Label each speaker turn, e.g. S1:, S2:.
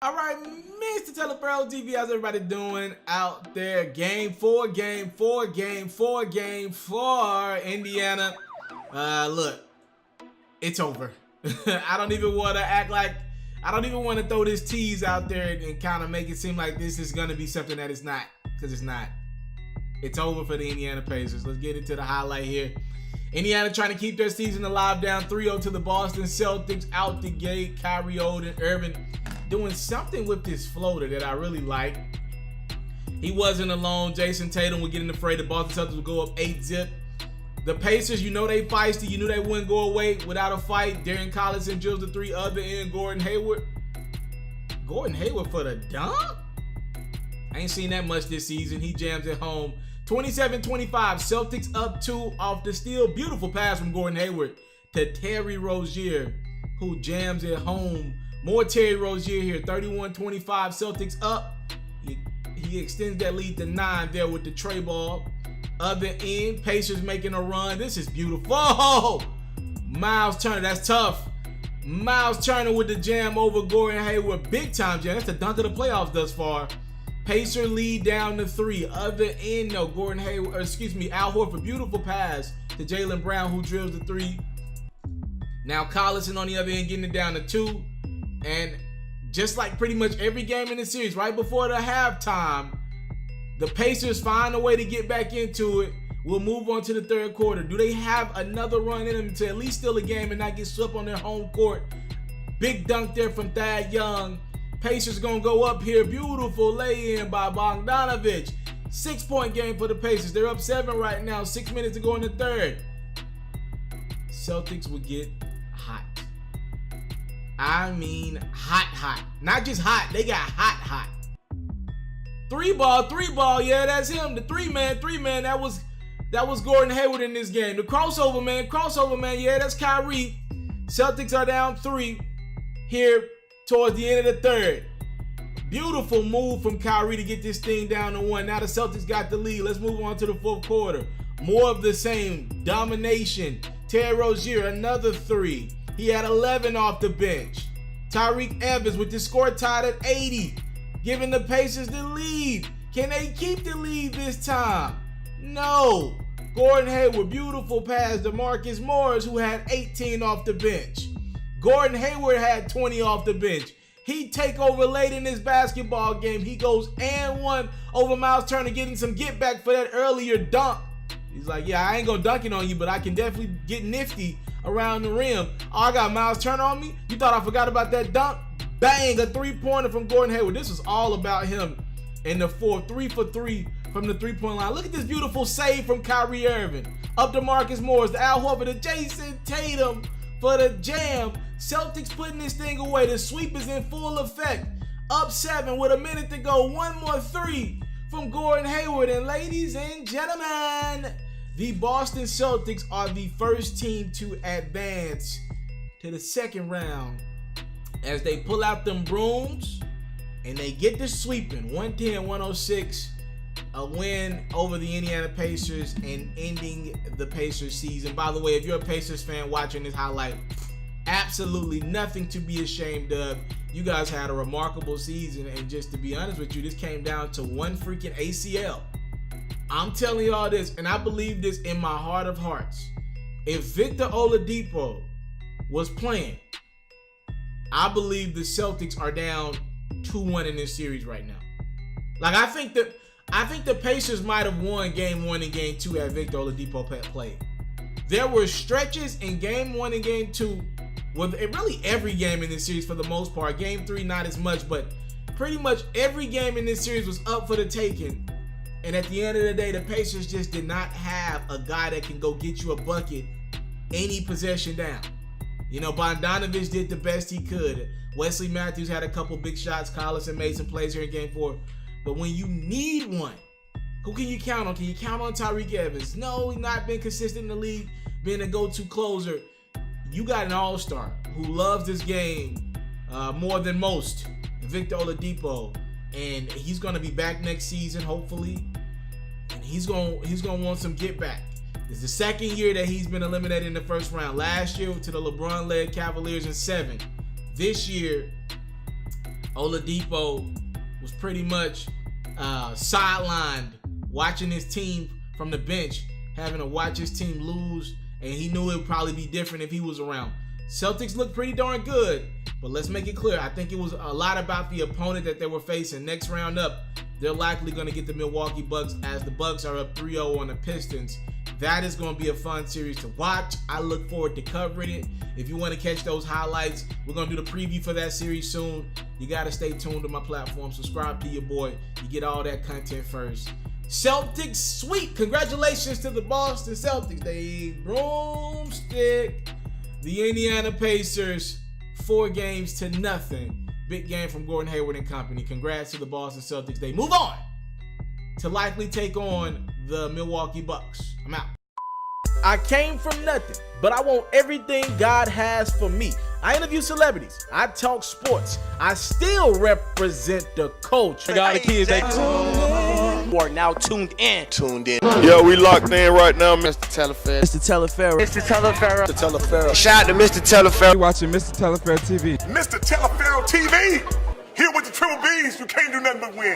S1: All right, Mr.Taliaferro TV, how's everybody doing out there? Game four, Indiana. Look, it's over. I don't even want to throw this tease out there and kind of make it seem like this is going to be something that it's not, because it's not. It's over for the Indiana Pacers. Let's get into the highlight here. Indiana trying to keep their season alive, down 3-0 to the Boston Celtics out the gate. Kyrie Irving doing something with this floater that I really like. He wasn't alone. Jason Tatum was getting afraid the Boston Celtics would go up 8-zip. The Pacers, you know they feisty. You knew they wouldn't go away without a fight. Darren Collison drills the three, other end Gordon Hayward. Gordon Hayward for the dunk? I ain't seen that much this season. He jams it home. 27-25, Celtics up 2 off the steal. Beautiful pass from Gordon Hayward to Terry Rozier, who jams it home. More Terry Rozier here, 31-25, Celtics up. He extends that lead to 9 there with the tray ball. Other end, Pacers making a run. This is beautiful. Oh, Miles Turner, that's tough. Miles Turner with the jam over Gordon Hayward. Big time jam. That's the dunk of the playoffs thus far. Pacer lead down to 3. Other end, no, Gordon Hayward, Al Horford, beautiful pass to Jaylen Brown, who drills the 3. Now Collison on the other end getting it down to 2. And just like pretty much every game in the series, right before the halftime, the Pacers find a way to get back into it. We'll move on to the third quarter. Do they have another run in them to at least steal a game and not get swept on their home court? Big dunk there from Thad Young. Pacers gonna go up here. Beautiful lay-in by Bogdanovich. 6-point game for the Pacers. They're up 7 right now. 6 minutes to go in the third. Celtics will get hot. I mean hot. Not just hot. They got hot. 3 ball. Yeah, that's him. The 3-man. That was Gordon Hayward in this game. The crossover man. Yeah, that's Kyrie. Celtics are down 3 here towards the end of the third. Beautiful move from Kyrie to get this thing down to 1. Now the Celtics got the lead. Let's move on to the fourth quarter. More of the same. Domination. Terry Rozier, another 3. He had 11 off the bench. Tyreke Evans with the score tied at 80. Giving the Pacers the lead. Can they keep the lead this time? No. Gordon Hayward, beautiful pass to Marcus Morris, who had 18 off the bench. Gordon Hayward had 20 off the bench. He take over late in this basketball game. He goes and 1 over Miles Turner, getting some get back for that earlier dunk. He's like, yeah, I ain't gonna dunk it on you, but I can definitely get nifty around the rim. Oh, I got Miles Turner on me? You thought I forgot about that dunk? Bang, a 3-pointer from Gordon Hayward. This was all about him in the fourth. 3 for 3 from the 3-point line. Look at this beautiful save from Kyrie Irving. Up to Marcus Morris, to Al Horford, to Jason Tatum for the jam. Celtics putting this thing away. The sweep is in full effect. Up 7 with a minute to go. 1 more 3 from Gordon Hayward. And ladies and gentlemen, the Boston Celtics are the first team to advance to the second round as they pull out them brooms and they get the sweeping. 110-106. A win over the Indiana Pacers and ending the Pacers season. By the way, if you're a Pacers fan watching this highlight, absolutely nothing to be ashamed of. You guys had a remarkable season, and just to be honest with you, this came down to one freaking ACL. I'm telling y'all this, and I believe this in my heart of hearts. If Victor Oladipo was playing, I believe the Celtics are down 2-1 in this series right now. Like, I think the Pacers might have won game 1 and game 2 had Victor Oladipo played. There were stretches in game 1 and game 2, with really every game in this series for the most part. Game 3 not as much, but pretty much every game in this series was up for the taking. And at the end of the day, the Pacers just did not have a guy that can go get you a bucket any possession down. You know, Bogdanovich did the best he could. Wesley Matthews had a couple big shots. Collison made some plays here in game 4. But when you need one, who can you count on? Can you count on Tyreke Evans? No, he's not been consistent in the league, being a go-to closer. You got an all-star who loves this game more than most, Victor Oladipo, and he's going to be back next season, hopefully, and he's going to want some get back. It's the second year that he's been eliminated in the first round. Last year to the LeBron-led Cavaliers in 7. This year Oladipo was pretty much sidelined watching his team from the bench, having to watch his team lose, and he knew it would probably be different if he was around. Celtics looked pretty darn good, but let's make it clear. I think it was a lot about the opponent that they were facing. Next round up, they're likely going to get the Milwaukee Bucks, as the Bucks are up 3-0 on the Pistons. That is going to be a fun series to watch. I look forward to covering it. If you want to catch those highlights, we're going to do the preview for that series soon. You got to stay tuned to my platform. Subscribe to your boy. You get all that content first. Celtics sweep. Congratulations to the Boston Celtics. They broomstick the Indiana Pacers 4-0. Big game from Gordon Hayward and company. Congrats to the Boston Celtics. They move on to likely take on the Milwaukee Bucks. I'm out. I came from nothing, but I want everything God has for me. I interview celebrities. I talk sports. I still represent the culture.
S2: I got the kids. You are now tuned in.
S3: Yo, we locked in right now,
S2: Mr.Taliaferro.
S4: Mr.Taliaferro.
S2: Mr.Taliaferro.
S3: Mr. Shout out to Mr. Taliaferro.
S4: You're watching Mr.Taliaferro TV.
S5: Mr. Taliaferro TV, here with the triple B's, you can't do nothing but win.